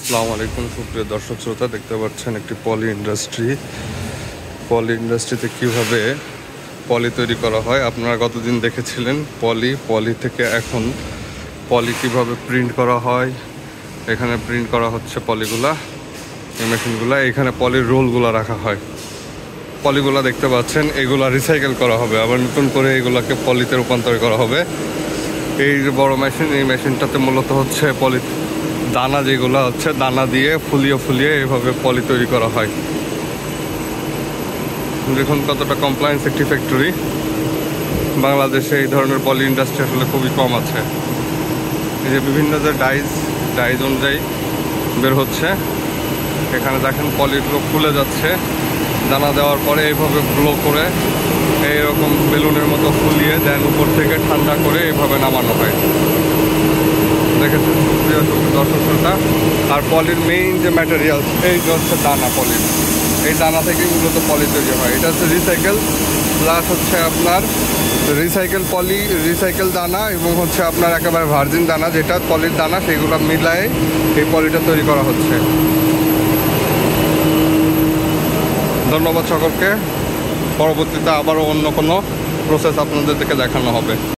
আসসালামু আলাইকুম সুপ্রিয় দর্শক শ্রোতা, দেখতে পাচ্ছেন একটি পলি ইন্ডাস্ট্রিতে কিভাবে পলি তৈরি করা হয়। আপনারা গতদিন দেখেছিলেন পলি থেকে এখন পলি কিভাবে প্রিন্ট করা হয়। এখানে প্রিন্ট করা হচ্ছে পলিগুলা, এই মেশিনগুলা। এখানে পলির রোলগুলো রাখা হয়। পলিগুলা দেখতে পাচ্ছেন, এগুলা রিসাইকেল করা হবে, আবার নতুন করে এগুলাকে পলিতে রূপান্তর করা হবে। এই যে বড় মেশিন, এই মেশিনটাতে মূলত হচ্ছে পলি দানা, যেগুলো হচ্ছে দানা দিয়ে ফুলিয়ে এভাবে পলি তৈরি করা হয়। দেখুন কতটা কমপ্লায়েন্স একটি ফ্যাক্টরি। বাংলাদেশে এই ধরনের পলি ইন্ডাস্ট্রি আসলে খুবই কম আছে। এই যে বিভিন্ন যে ডাইজ অনুযায়ী বের হচ্ছে, এখানে দেখেন পলিগুলো ফুলে যাচ্ছে। দানা দেওয়ার পরে এইভাবে ব্লো করে এইরকম বেলুনের মতো ফুলিয়ে দেন, উপর থেকে ঠান্ডা করে এইভাবে নামানো হয়। দেখেছেন দর্শক শ্রোতা। আর পলির মেইন যে ম্যাটেরিয়াল, এই যে হচ্ছে দানা, পলির এই দানা থেকেই মূলত পলি তৈরি হয়। এটা হচ্ছে রিসাইকেল প্লাস হচ্ছে আপনার রিসাইকেল দানা, এবং হচ্ছে আপনার একেবারে ভার্জিন দানা, যেটা পলির দানা, সেগুলো মিলায়ে এই পলিটা তৈরি করা হচ্ছে। ধন্যবাদ সকলকে। পরবর্তীতে আবারও অন্য কোনো প্রসেস আপনাদেরকে দেখানো হবে।